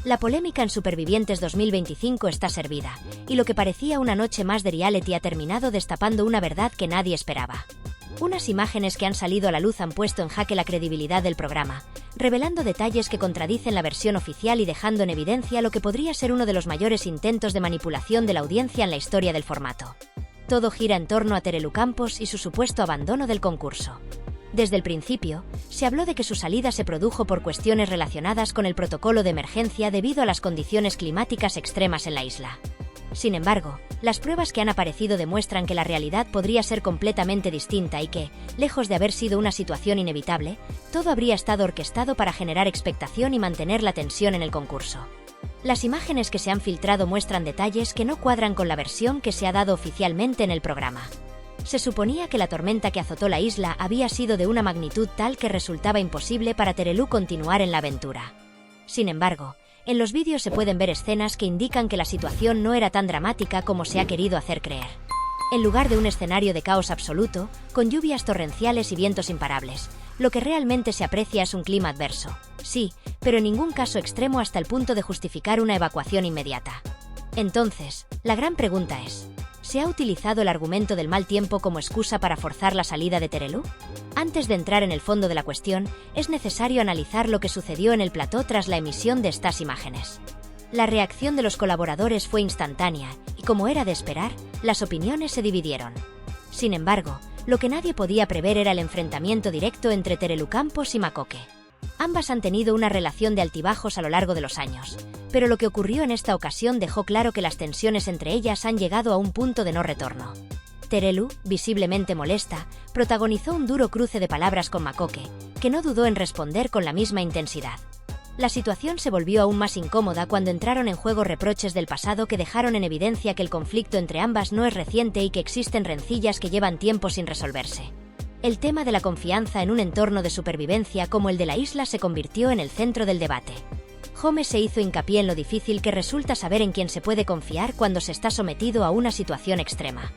La polémica en Supervivientes 2025 está servida, y lo que parecía una noche más de reality ha terminado destapando una verdad que nadie esperaba. Unas imágenes que han salido a la luz han puesto en jaque la credibilidad del programa, revelando detalles que contradicen la versión oficial y dejando en evidencia lo que podría ser uno de los mayores intentos de manipulación de la audiencia en la historia del formato. Todo gira en torno a Terelu Campos y su supuesto abandono del concurso. Desde el principio, se habló de que su salida se produjo por cuestiones relacionadas con el protocolo de emergencia debido a las condiciones climáticas extremas en la isla. Sin embargo, las pruebas que han aparecido demuestran que la realidad podría ser completamente distinta y que, lejos de haber sido una situación inevitable, todo habría estado orquestado para generar expectación y mantener la tensión en el concurso. Las imágenes que se han filtrado muestran detalles que no cuadran con la versión que se ha dado oficialmente en el programa. Se suponía que la tormenta que azotó la isla había sido de una magnitud tal que resultaba imposible para Terelu continuar en la aventura. Sin embargo, en los vídeos se pueden ver escenas que indican que la situación no era tan dramática como se ha querido hacer creer. En lugar de un escenario de caos absoluto, con lluvias torrenciales y vientos imparables, lo que realmente se aprecia es un clima adverso. Sí, pero en ningún caso extremo hasta el punto de justificar una evacuación inmediata. Entonces, la gran pregunta es: ¿se ha utilizado el argumento del mal tiempo como excusa para forzar la salida de Terelu? Antes de entrar en el fondo de la cuestión, es necesario analizar lo que sucedió en el plató tras la emisión de estas imágenes. La reacción de los colaboradores fue instantánea, y como era de esperar, las opiniones se dividieron. Sin embargo, lo que nadie podía prever era el enfrentamiento directo entre Terelu Campos y Makoke. Ambas han tenido una relación de altibajos a lo largo de los años, pero lo que ocurrió en esta ocasión dejó claro que las tensiones entre ellas han llegado a un punto de no retorno. Terelu, visiblemente molesta, protagonizó un duro cruce de palabras con Makoke, que no dudó en responder con la misma intensidad. La situación se volvió aún más incómoda cuando entraron en juego reproches del pasado que dejaron en evidencia que el conflicto entre ambas no es reciente y que existen rencillas que llevan tiempo sin resolverse. El tema de la confianza en un entorno de supervivencia como el de la isla se convirtió en el centro del debate. Home se hizo hincapié en lo difícil que resulta saber en quién se puede confiar cuando se está sometido a una situación extrema.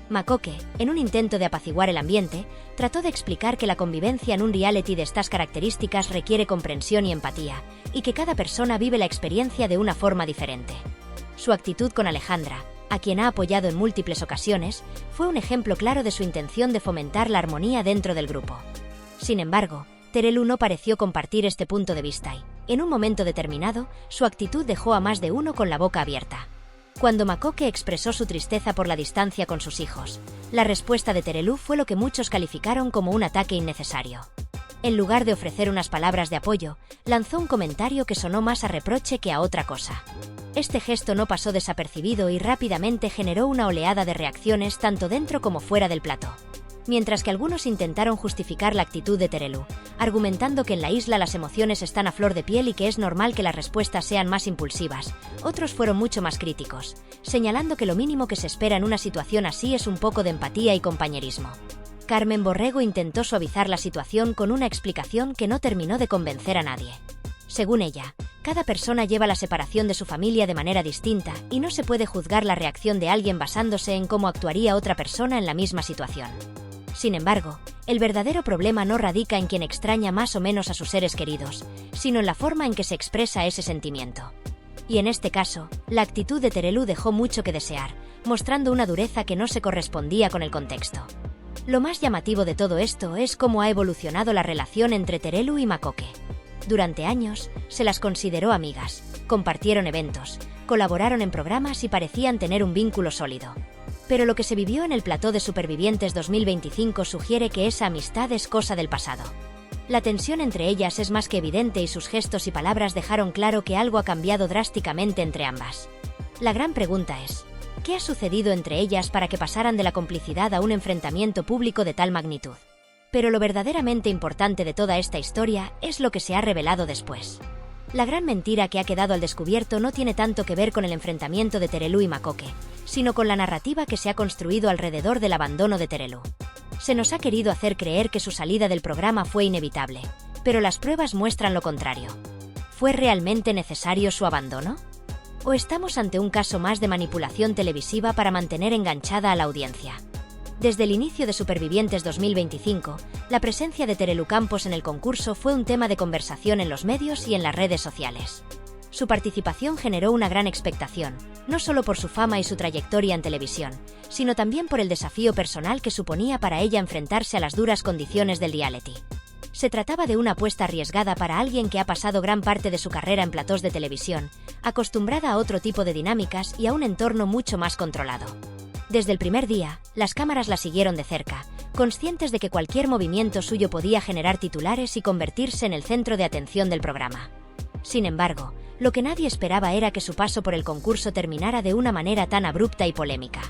Makoke, en un intento de apaciguar el ambiente, trató de explicar que la convivencia en un reality de estas características requiere comprensión y empatía, y que cada persona vive la experiencia de una forma diferente. Su actitud con Alejandra, a quien ha apoyado en múltiples ocasiones, fue un ejemplo claro de su intención de fomentar la armonía dentro del grupo. Sin embargo, Terelu no pareció compartir este punto de vista y, en un momento determinado, su actitud dejó a más de uno con la boca abierta. Cuando Makoke expresó su tristeza por la distancia con sus hijos, la respuesta de Terelu fue lo que muchos calificaron como un ataque innecesario. En lugar de ofrecer unas palabras de apoyo, lanzó un comentario que sonó más a reproche que a otra cosa. Este gesto no pasó desapercibido y rápidamente generó una oleada de reacciones tanto dentro como fuera del plató. Mientras que algunos intentaron justificar la actitud de Terelu, argumentando que en la isla las emociones están a flor de piel y que es normal que las respuestas sean más impulsivas, otros fueron mucho más críticos, señalando que lo mínimo que se espera en una situación así es un poco de empatía y compañerismo. Carmen Borrego intentó suavizar la situación con una explicación que no terminó de convencer a nadie. Según ella, cada persona lleva la separación de su familia de manera distinta y no se puede juzgar la reacción de alguien basándose en cómo actuaría otra persona en la misma situación. Sin embargo, el verdadero problema no radica en quien extraña más o menos a sus seres queridos, sino en la forma en que se expresa ese sentimiento. Y en este caso, la actitud de Terelu dejó mucho que desear, mostrando una dureza que no se correspondía con el contexto. Lo más llamativo de todo esto es cómo ha evolucionado la relación entre Terelu y Makoke. Durante años, se las consideró amigas, compartieron eventos, colaboraron en programas y parecían tener un vínculo sólido. Pero lo que se vivió en el plató de Supervivientes 2025 sugiere que esa amistad es cosa del pasado. La tensión entre ellas es más que evidente y sus gestos y palabras dejaron claro que algo ha cambiado drásticamente entre ambas. La gran pregunta es: ¿qué ha sucedido entre ellas para que pasaran de la complicidad a un enfrentamiento público de tal magnitud? Pero lo verdaderamente importante de toda esta historia es lo que se ha revelado después. La gran mentira que ha quedado al descubierto no tiene tanto que ver con el enfrentamiento de Terelu y Makoke, sino con la narrativa que se ha construido alrededor del abandono de Terelu. Se nos ha querido hacer creer que su salida del programa fue inevitable, pero las pruebas muestran lo contrario. ¿Fue realmente necesario su abandono? ¿O estamos ante un caso más de manipulación televisiva para mantener enganchada a la audiencia? Desde el inicio de Supervivientes 2025, la presencia de Terelu Campos en el concurso fue un tema de conversación en los medios y en las redes sociales. Su participación generó una gran expectación, no solo por su fama y su trayectoria en televisión, sino también por el desafío personal que suponía para ella enfrentarse a las duras condiciones del reality. Se trataba de una apuesta arriesgada para alguien que ha pasado gran parte de su carrera en platós de televisión, acostumbrada a otro tipo de dinámicas y a un entorno mucho más controlado. Desde el primer día, las cámaras la siguieron de cerca, conscientes de que cualquier movimiento suyo podía generar titulares y convertirse en el centro de atención del programa. Sin embargo, lo que nadie esperaba era que su paso por el concurso terminara de una manera tan abrupta y polémica.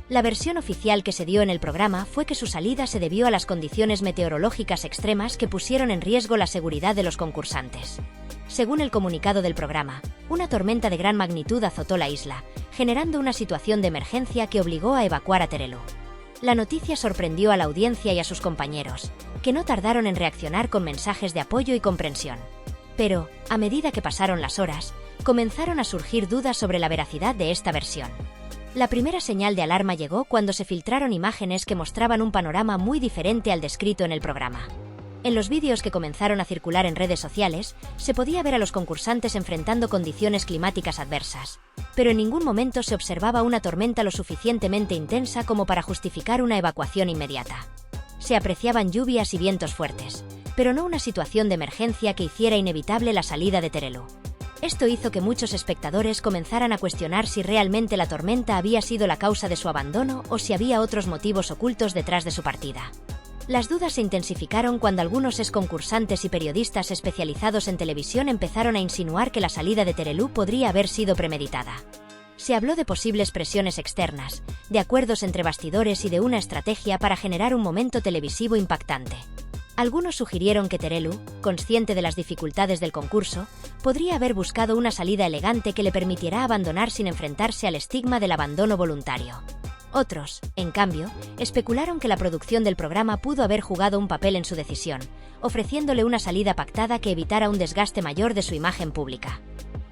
La versión oficial que se dio en el programa fue que su salida se debió a las condiciones meteorológicas extremas que pusieron en riesgo la seguridad de los concursantes. Según el comunicado del programa, una tormenta de gran magnitud azotó la isla, generando una situación de emergencia que obligó a evacuar a Terelu. La noticia sorprendió a la audiencia y a sus compañeros, que no tardaron en reaccionar con mensajes de apoyo y comprensión. Pero, a medida que pasaron las horas, comenzaron a surgir dudas sobre la veracidad de esta versión. La primera señal de alarma llegó cuando se filtraron imágenes que mostraban un panorama muy diferente al descrito en el programa. En los vídeos que comenzaron a circular en redes sociales, se podía ver a los concursantes enfrentando condiciones climáticas adversas, pero en ningún momento se observaba una tormenta lo suficientemente intensa como para justificar una evacuación inmediata. Se apreciaban lluvias y vientos fuertes, pero no una situación de emergencia que hiciera inevitable la salida de Terelu. Esto hizo que muchos espectadores comenzaran a cuestionar si realmente la tormenta había sido la causa de su abandono o si había otros motivos ocultos detrás de su partida. Las dudas se intensificaron cuando algunos exconcursantes y periodistas especializados en televisión empezaron a insinuar que la salida de Terelu podría haber sido premeditada. Se habló de posibles presiones externas, de acuerdos entre bastidores y de una estrategia para generar un momento televisivo impactante. Algunos sugirieron que Terelu, consciente de las dificultades del concurso, podría haber buscado una salida elegante que le permitiera abandonar sin enfrentarse al estigma del abandono voluntario. Otros, en cambio, especularon que la producción del programa pudo haber jugado un papel en su decisión, ofreciéndole una salida pactada que evitara un desgaste mayor de su imagen pública.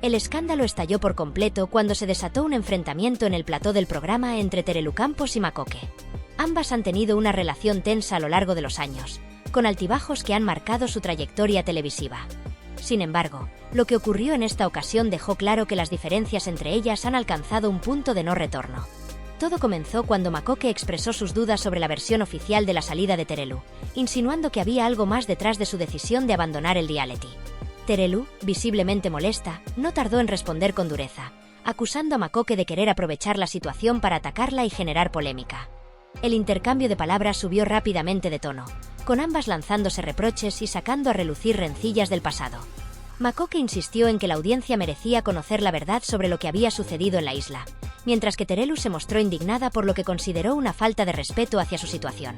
El escándalo estalló por completo cuando se desató un enfrentamiento en el plató del programa entre Terelu Campos y Makoke. Ambas han tenido una relación tensa a lo largo de los años, con altibajos que han marcado su trayectoria televisiva. Sin embargo, lo que ocurrió en esta ocasión dejó claro que las diferencias entre ellas han alcanzado un punto de no retorno. Todo comenzó cuando Makoke expresó sus dudas sobre la versión oficial de la salida de Terelu, insinuando que había algo más detrás de su decisión de abandonar el reality. Terelu, visiblemente molesta, no tardó en responder con dureza, acusando a Makoke de querer aprovechar la situación para atacarla y generar polémica. El intercambio de palabras subió rápidamente de tono, con ambas lanzándose reproches y sacando a relucir rencillas del pasado. Makoke insistió en que la audiencia merecía conocer la verdad sobre lo que había sucedido en la isla, mientras que Terelu se mostró indignada por lo que consideró una falta de respeto hacia su situación.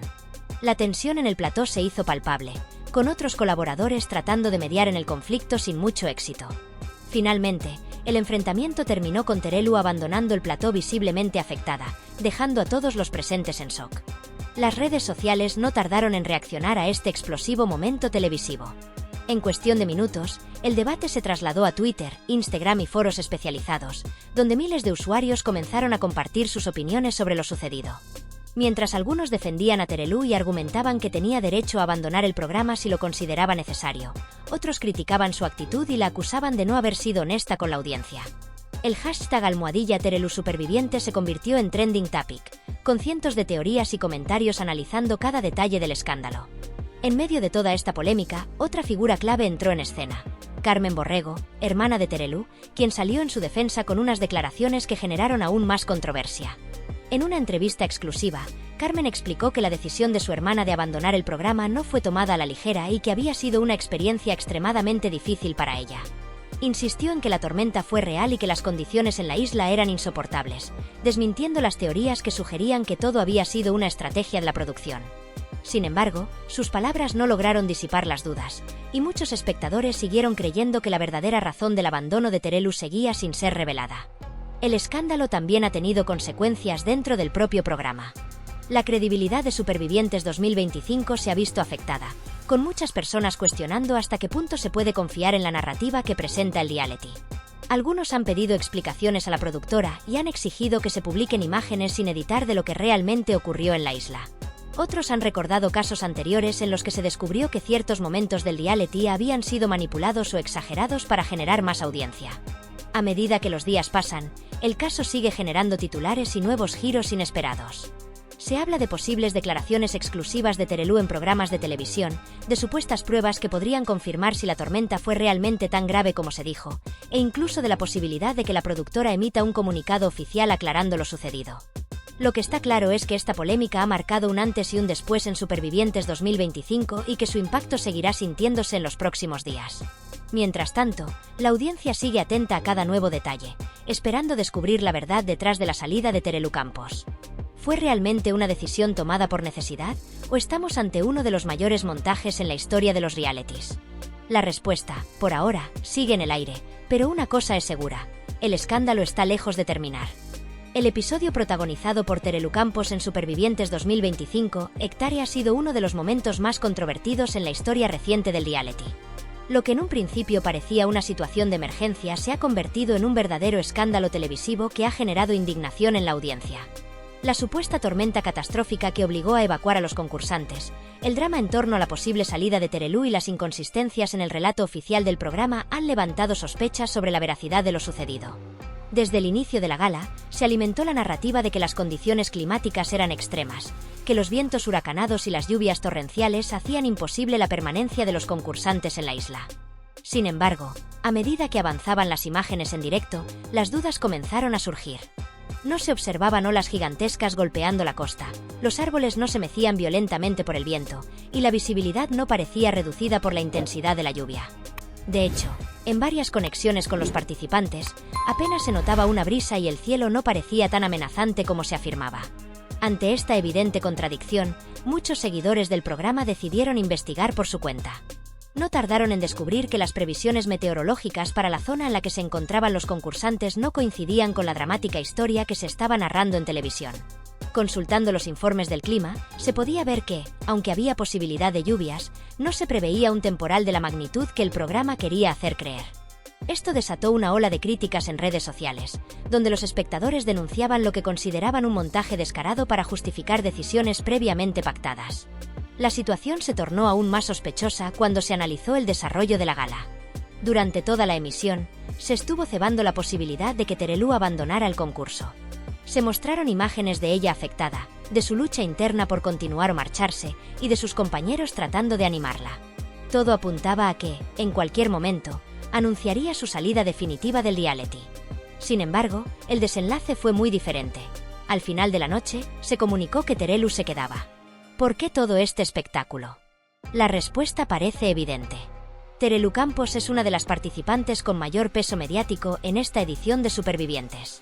La tensión en el plató se hizo palpable, con otros colaboradores tratando de mediar en el conflicto sin mucho éxito. Finalmente, el enfrentamiento terminó con Terelu abandonando el plató visiblemente afectada, dejando a todos los presentes en shock. Las redes sociales no tardaron en reaccionar a este explosivo momento televisivo. En cuestión de minutos, el debate se trasladó a Twitter, Instagram y foros especializados, donde miles de usuarios comenzaron a compartir sus opiniones sobre lo sucedido. Mientras algunos defendían a Terelu y argumentaban que tenía derecho a abandonar el programa si lo consideraba necesario, otros criticaban su actitud y la acusaban de no haber sido honesta con la audiencia. El hashtag #TereluSuperviviente se convirtió en trending topic, con cientos de teorías y comentarios analizando cada detalle del escándalo. En medio de toda esta polémica, otra figura clave entró en escena: Carmen Borrego, hermana de Terelu, quien salió en su defensa con unas declaraciones que generaron aún más controversia. En una entrevista exclusiva, Carmen explicó que la decisión de su hermana de abandonar el programa no fue tomada a la ligera y que había sido una experiencia extremadamente difícil para ella. Insistió en que la tormenta fue real y que las condiciones en la isla eran insoportables, desmintiendo las teorías que sugerían que todo había sido una estrategia de la producción. Sin embargo, sus palabras no lograron disipar las dudas, y muchos espectadores siguieron creyendo que la verdadera razón del abandono de Terelu seguía sin ser revelada. El escándalo también ha tenido consecuencias dentro del propio programa. La credibilidad de Supervivientes 2025 se ha visto afectada, con muchas personas cuestionando hasta qué punto se puede confiar en la narrativa que presenta el reality. Algunos han pedido explicaciones a la productora y han exigido que se publiquen imágenes sin editar de lo que realmente ocurrió en la isla. Otros han recordado casos anteriores en los que se descubrió que ciertos momentos del reality habían sido manipulados o exagerados para generar más audiencia. A medida que los días pasan, el caso sigue generando titulares y nuevos giros inesperados. Se habla de posibles declaraciones exclusivas de Terelu en programas de televisión, de supuestas pruebas que podrían confirmar si la tormenta fue realmente tan grave como se dijo, e incluso de la posibilidad de que la productora emita un comunicado oficial aclarando lo sucedido. Lo que está claro es que esta polémica ha marcado un antes y un después en Supervivientes 2025 y que su impacto seguirá sintiéndose en los próximos días. Mientras tanto, la audiencia sigue atenta a cada nuevo detalle, esperando descubrir la verdad detrás de la salida de Terelu Campos. ¿Fue realmente una decisión tomada por necesidad, o estamos ante uno de los mayores montajes en la historia de los realities? La respuesta, por ahora, sigue en el aire, pero una cosa es segura: el escándalo está lejos de terminar. El episodio protagonizado por Terelu Campos en Supervivientes 2025, Hectárea, ha sido uno de los momentos más controvertidos en la historia reciente del reality. Lo que en un principio parecía una situación de emergencia se ha convertido en un verdadero escándalo televisivo que ha generado indignación en la audiencia. La supuesta tormenta catastrófica que obligó a evacuar a los concursantes, el drama en torno a la posible salida de Terelu y las inconsistencias en el relato oficial del programa han levantado sospechas sobre la veracidad de lo sucedido. Desde el inicio de la gala, se alimentó la narrativa de que las condiciones climáticas eran extremas, que los vientos huracanados y las lluvias torrenciales hacían imposible la permanencia de los concursantes en la isla. Sin embargo, a medida que avanzaban las imágenes en directo, las dudas comenzaron a surgir. No se observaban olas gigantescas golpeando la costa, los árboles no se mecían violentamente por el viento, y la visibilidad no parecía reducida por la intensidad de la lluvia. De hecho, en varias conexiones con los participantes, apenas se notaba una brisa y el cielo no parecía tan amenazante como se afirmaba. Ante esta evidente contradicción, muchos seguidores del programa decidieron investigar por su cuenta. No tardaron en descubrir que las previsiones meteorológicas para la zona en la que se encontraban los concursantes no coincidían con la dramática historia que se estaba narrando en televisión. Consultando los informes del clima, se podía ver que, aunque había posibilidad de lluvias, no se preveía un temporal de la magnitud que el programa quería hacer creer. Esto desató una ola de críticas en redes sociales, donde los espectadores denunciaban lo que consideraban un montaje descarado para justificar decisiones previamente pactadas. La situación se tornó aún más sospechosa cuando se analizó el desarrollo de la gala. Durante toda la emisión, se estuvo cebando la posibilidad de que Terelu abandonara el concurso. Se mostraron imágenes de ella afectada, de su lucha interna por continuar o marcharse, y de sus compañeros tratando de animarla. Todo apuntaba a que, en cualquier momento, anunciaría su salida definitiva del reality. Sin embargo, el desenlace fue muy diferente. Al final de la noche, se comunicó que Terelu se quedaba. ¿Por qué todo este espectáculo? La respuesta parece evidente. Terelu Campos es una de las participantes con mayor peso mediático en esta edición de Supervivientes.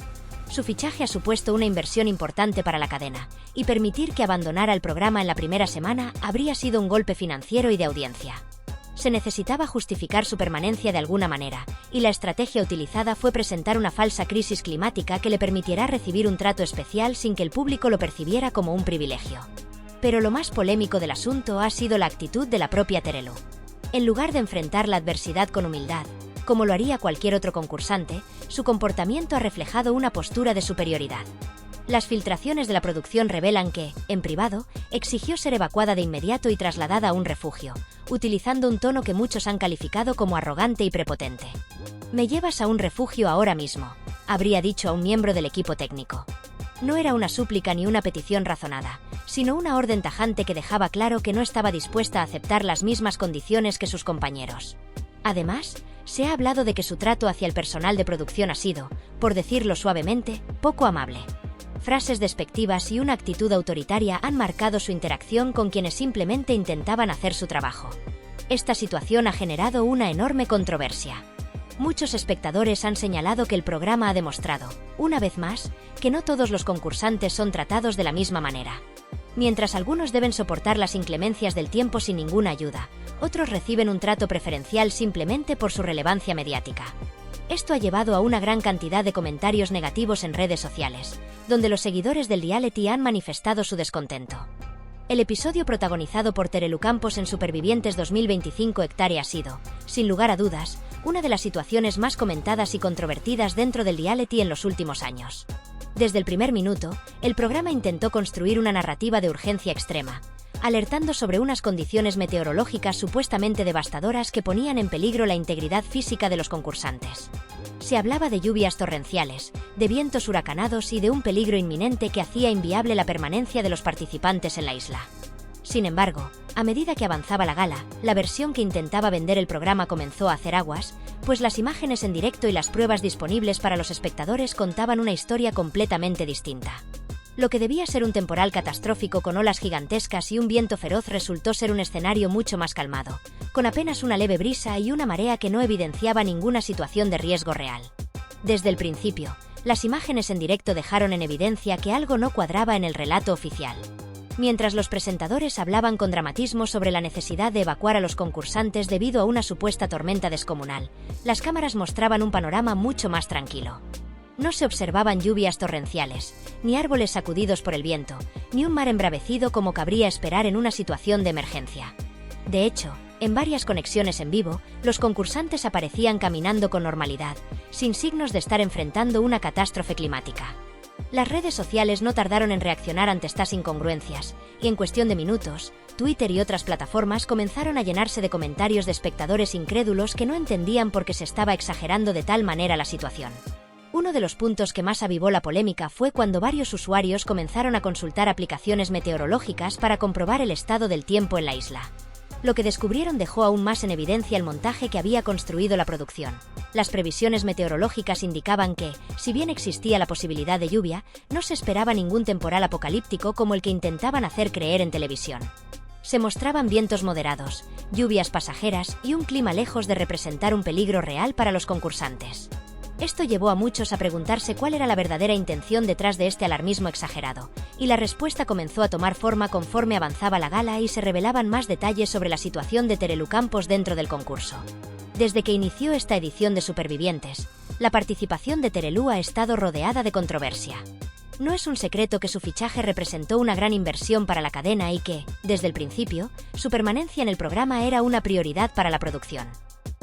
Su fichaje ha supuesto una inversión importante para la cadena, y permitir que abandonara el programa en la primera semana habría sido un golpe financiero y de audiencia. Se necesitaba justificar su permanencia de alguna manera, y la estrategia utilizada fue presentar una falsa crisis climática que le permitiera recibir un trato especial sin que el público lo percibiera como un privilegio. Pero lo más polémico del asunto ha sido la actitud de la propia Terelu. En lugar de enfrentar la adversidad con humildad, como lo haría cualquier otro concursante, su comportamiento ha reflejado una postura de superioridad. Las filtraciones de la producción revelan que, en privado, exigió ser evacuada de inmediato y trasladada a un refugio, utilizando un tono que muchos han calificado como arrogante y prepotente. «Me llevas a un refugio ahora mismo», habría dicho a un miembro del equipo técnico. No era una súplica ni una petición razonada, sino una orden tajante que dejaba claro que no estaba dispuesta a aceptar las mismas condiciones que sus compañeros. Además, se ha hablado de que su trato hacia el personal de producción ha sido, por decirlo suavemente, poco amable. Frases despectivas y una actitud autoritaria han marcado su interacción con quienes simplemente intentaban hacer su trabajo. Esta situación ha generado una enorme controversia. Muchos espectadores han señalado que el programa ha demostrado, una vez más, que no todos los concursantes son tratados de la misma manera. Mientras algunos deben soportar las inclemencias del tiempo sin ninguna ayuda, otros reciben un trato preferencial simplemente por su relevancia mediática. Esto ha llevado a una gran cantidad de comentarios negativos en redes sociales, donde los seguidores del reality han manifestado su descontento. El episodio protagonizado por Terelu Campos en Supervivientes 2025 Hectárea ha sido, sin lugar a dudas, una de las situaciones más comentadas y controvertidas dentro del reality en los últimos años. Desde el primer minuto, el programa intentó construir una narrativa de urgencia extrema, alertando sobre unas condiciones meteorológicas supuestamente devastadoras que ponían en peligro la integridad física de los concursantes. Se hablaba de lluvias torrenciales, de vientos huracanados y de un peligro inminente que hacía inviable la permanencia de los participantes en la isla. Sin embargo, a medida que avanzaba la gala, la versión que intentaba vender el programa comenzó a hacer aguas, pues las imágenes en directo y las pruebas disponibles para los espectadores contaban una historia completamente distinta. Lo que debía ser un temporal catastrófico con olas gigantescas y un viento feroz resultó ser un escenario mucho más calmado, con apenas una leve brisa y una marea que no evidenciaba ninguna situación de riesgo real. Desde el principio, las imágenes en directo dejaron en evidencia que algo no cuadraba en el relato oficial. Mientras los presentadores hablaban con dramatismo sobre la necesidad de evacuar a los concursantes debido a una supuesta tormenta descomunal, las cámaras mostraban un panorama mucho más tranquilo. No se observaban lluvias torrenciales, ni árboles sacudidos por el viento, ni un mar embravecido como cabría esperar en una situación de emergencia. De hecho, en varias conexiones en vivo, los concursantes aparecían caminando con normalidad, sin signos de estar enfrentando una catástrofe climática. Las redes sociales no tardaron en reaccionar ante estas incongruencias, y en cuestión de minutos, Twitter y otras plataformas comenzaron a llenarse de comentarios de espectadores incrédulos que no entendían por qué se estaba exagerando de tal manera la situación. Uno de los puntos que más avivó la polémica fue cuando varios usuarios comenzaron a consultar aplicaciones meteorológicas para comprobar el estado del tiempo en la isla. Lo que descubrieron dejó aún más en evidencia el montaje que había construido la producción. Las previsiones meteorológicas indicaban que, si bien existía la posibilidad de lluvia, no se esperaba ningún temporal apocalíptico como el que intentaban hacer creer en televisión. Se mostraban vientos moderados, lluvias pasajeras y un clima lejos de representar un peligro real para los concursantes. Esto llevó a muchos a preguntarse cuál era la verdadera intención detrás de este alarmismo exagerado, y la respuesta comenzó a tomar forma conforme avanzaba la gala y se revelaban más detalles sobre la situación de Terelu Campos dentro del concurso. Desde que inició esta edición de Supervivientes, la participación de Terelu ha estado rodeada de controversia. No es un secreto que su fichaje representó una gran inversión para la cadena y que, desde el principio, su permanencia en el programa era una prioridad para la producción.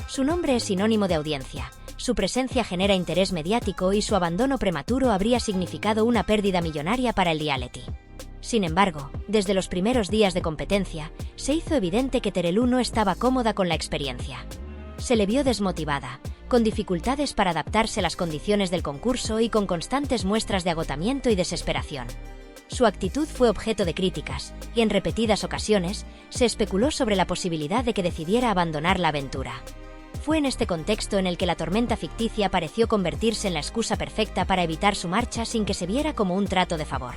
Su nombre es sinónimo de audiencia. Su presencia genera interés mediático y su abandono prematuro habría significado una pérdida millonaria para el reality. Sin embargo, desde los primeros días de competencia, se hizo evidente que Terelu no estaba cómoda con la experiencia. Se le vio desmotivada, con dificultades para adaptarse a las condiciones del concurso y con constantes muestras de agotamiento y desesperación. Su actitud fue objeto de críticas, y en repetidas ocasiones, se especuló sobre la posibilidad de que decidiera abandonar la aventura. Fue en este contexto en el que la tormenta ficticia pareció convertirse en la excusa perfecta para evitar su marcha sin que se viera como un trato de favor.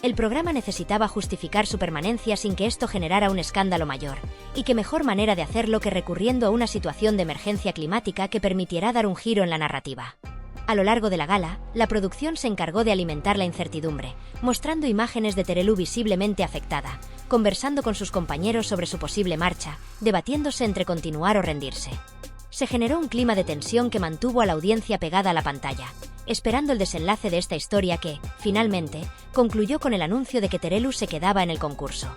El programa necesitaba justificar su permanencia sin que esto generara un escándalo mayor, y qué mejor manera de hacerlo que recurriendo a una situación de emergencia climática que permitiera dar un giro en la narrativa. A lo largo de la gala, la producción se encargó de alimentar la incertidumbre, mostrando imágenes de Terelu visiblemente afectada, conversando con sus compañeros sobre su posible marcha, debatiéndose entre continuar o rendirse. Se generó un clima de tensión que mantuvo a la audiencia pegada a la pantalla, esperando el desenlace de esta historia que, finalmente, concluyó con el anuncio de que Terelu se quedaba en el concurso.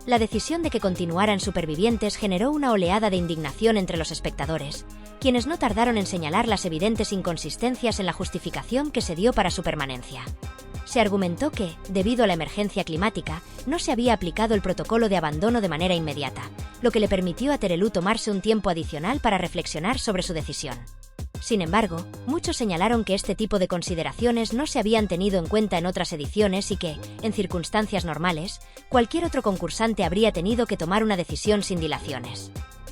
La decisión de que continuaran Supervivientes generó una oleada de indignación entre los espectadores, quienes no tardaron en señalar las evidentes inconsistencias en la justificación que se dio para su permanencia. Se argumentó que, debido a la emergencia climática, no se había aplicado el protocolo de abandono de manera inmediata, lo que le permitió a Terelu tomarse un tiempo adicional para reflexionar sobre su decisión. Sin embargo, muchos señalaron que este tipo de consideraciones no se habían tenido en cuenta en otras ediciones y que, en circunstancias normales, cualquier otro concursante habría tenido que tomar una decisión sin dilaciones.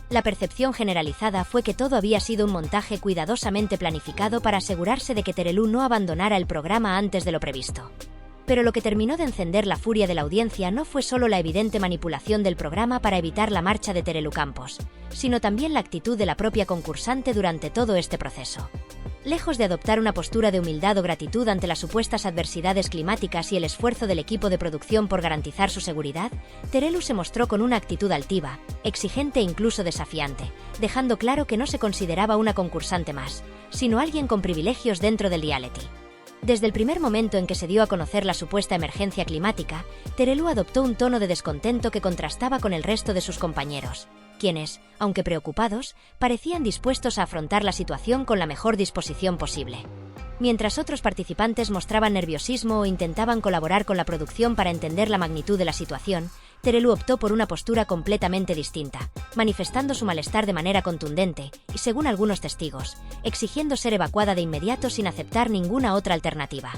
La percepción generalizada fue que todo había sido un montaje cuidadosamente planificado para asegurarse de que Terelu no abandonara el programa antes de lo previsto. Pero lo que terminó de encender la furia de la audiencia no fue solo la evidente manipulación del programa para evitar la marcha de Terelu Campos, sino también la actitud de la propia concursante durante todo este proceso. Lejos de adoptar una postura de humildad o gratitud ante las supuestas adversidades climáticas y el esfuerzo del equipo de producción por garantizar su seguridad, Terelu se mostró con una actitud altiva, exigente e incluso desafiante, dejando claro que no se consideraba una concursante más, sino alguien con privilegios dentro del reality. Desde el primer momento en que se dio a conocer la supuesta emergencia climática, Terelu adoptó un tono de descontento que contrastaba con el resto de sus compañeros, quienes, aunque preocupados, parecían dispuestos a afrontar la situación con la mejor disposición posible. Mientras otros participantes mostraban nerviosismo o intentaban colaborar con la producción para entender la magnitud de la situación, Terelu optó por una postura completamente distinta, manifestando su malestar de manera contundente y, según algunos testigos, exigiendo ser evacuada de inmediato sin aceptar ninguna otra alternativa.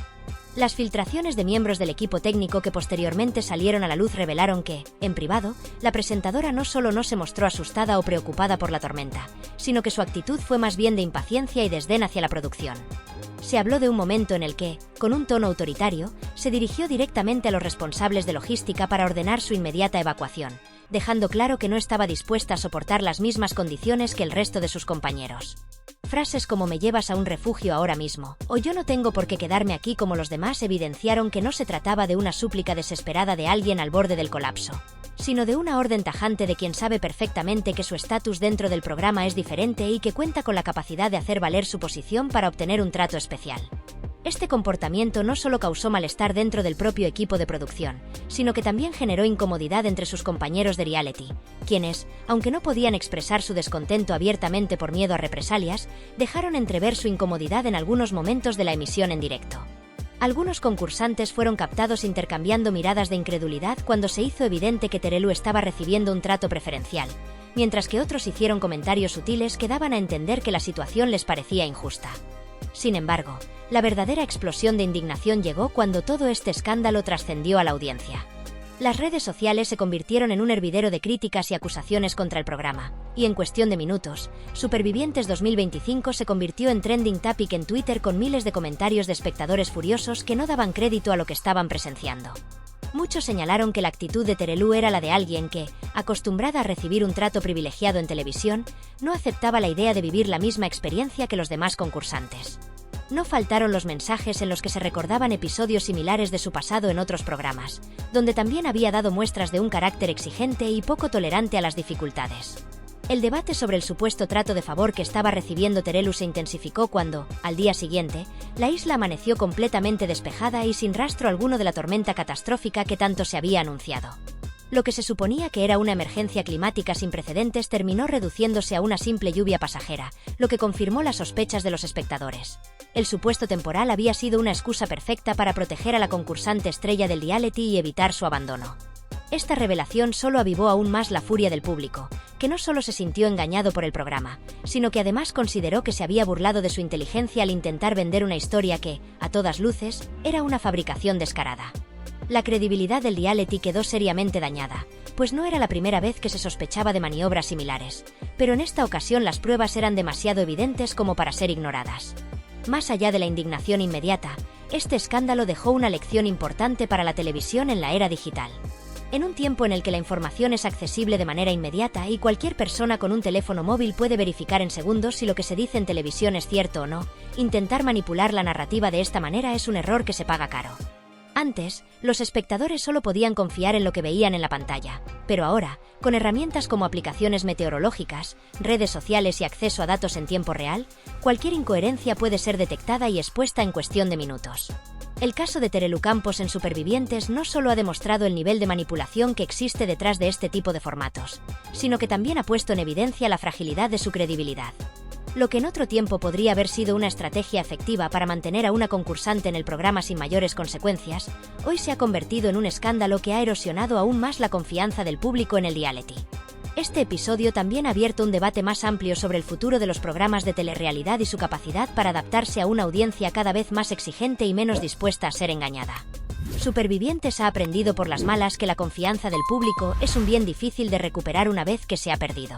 Las filtraciones de miembros del equipo técnico que posteriormente salieron a la luz revelaron que, en privado, la presentadora no solo no se mostró asustada o preocupada por la tormenta, sino que su actitud fue más bien de impaciencia y desdén hacia la producción. Se habló de un momento en el que, con un tono autoritario, se dirigió directamente a los responsables de logística para ordenar su inmediata evacuación, dejando claro que no estaba dispuesta a soportar las mismas condiciones que el resto de sus compañeros. Frases como "me llevas a un refugio ahora mismo" o "yo no tengo por qué quedarme aquí como los demás" evidenciaron que no se trataba de una súplica desesperada de alguien al borde del colapso, sino de una orden tajante de quien sabe perfectamente que su estatus dentro del programa es diferente y que cuenta con la capacidad de hacer valer su posición para obtener un trato especial. Este comportamiento no solo causó malestar dentro del propio equipo de producción, sino que también generó incomodidad entre sus compañeros de reality, quienes, aunque no podían expresar su descontento abiertamente por miedo a represalias, dejaron entrever su incomodidad en algunos momentos de la emisión en directo. Algunos concursantes fueron captados intercambiando miradas de incredulidad cuando se hizo evidente que Terelu estaba recibiendo un trato preferencial, mientras que otros hicieron comentarios sutiles que daban a entender que la situación les parecía injusta. Sin embargo, la verdadera explosión de indignación llegó cuando todo este escándalo trascendió a la audiencia. Las redes sociales se convirtieron en un hervidero de críticas y acusaciones contra el programa, y en cuestión de minutos, Supervivientes 2025 se convirtió en trending topic en Twitter con miles de comentarios de espectadores furiosos que no daban crédito a lo que estaban presenciando. Muchos señalaron que la actitud de Terelu era la de alguien que, acostumbrada a recibir un trato privilegiado en televisión, no aceptaba la idea de vivir la misma experiencia que los demás concursantes. No faltaron los mensajes en los que se recordaban episodios similares de su pasado en otros programas, donde también había dado muestras de un carácter exigente y poco tolerante a las dificultades. El debate sobre el supuesto trato de favor que estaba recibiendo Terelu se intensificó cuando, al día siguiente, la isla amaneció completamente despejada y sin rastro alguno de la tormenta catastrófica que tanto se había anunciado. Lo que se suponía que era una emergencia climática sin precedentes terminó reduciéndose a una simple lluvia pasajera, lo que confirmó las sospechas de los espectadores. El supuesto temporal había sido una excusa perfecta para proteger a la concursante estrella del reality y evitar su abandono. Esta revelación solo avivó aún más la furia del público, que no solo se sintió engañado por el programa, sino que además consideró que se había burlado de su inteligencia al intentar vender una historia que, a todas luces, era una fabricación descarada. La credibilidad del reality quedó seriamente dañada, pues no era la primera vez que se sospechaba de maniobras similares, pero en esta ocasión las pruebas eran demasiado evidentes como para ser ignoradas. Más allá de la indignación inmediata, este escándalo dejó una lección importante para la televisión en la era digital. En un tiempo en el que la información es accesible de manera inmediata y cualquier persona con un teléfono móvil puede verificar en segundos si lo que se dice en televisión es cierto o no, intentar manipular la narrativa de esta manera es un error que se paga caro. Antes, los espectadores solo podían confiar en lo que veían en la pantalla, pero ahora, con herramientas como aplicaciones meteorológicas, redes sociales y acceso a datos en tiempo real, cualquier incoherencia puede ser detectada y expuesta en cuestión de minutos. El caso de Terelu Campos en Supervivientes no solo ha demostrado el nivel de manipulación que existe detrás de este tipo de formatos, sino que también ha puesto en evidencia la fragilidad de su credibilidad. Lo que en otro tiempo podría haber sido una estrategia efectiva para mantener a una concursante en el programa sin mayores consecuencias, hoy se ha convertido en un escándalo que ha erosionado aún más la confianza del público en el reality. Este episodio también ha abierto un debate más amplio sobre el futuro de los programas de telerrealidad y su capacidad para adaptarse a una audiencia cada vez más exigente y menos dispuesta a ser engañada. Supervivientes ha aprendido por las malas que la confianza del público es un bien difícil de recuperar una vez que se ha perdido.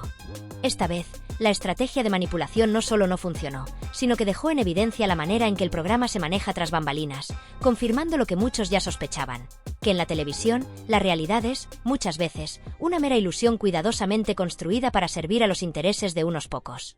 Esta vez, la estrategia de manipulación no solo no funcionó, sino que dejó en evidencia la manera en que el programa se maneja tras bambalinas, confirmando lo que muchos ya sospechaban, que en la televisión, la realidad es, muchas veces, una mera ilusión cuidadosamente construida para servir a los intereses de unos pocos.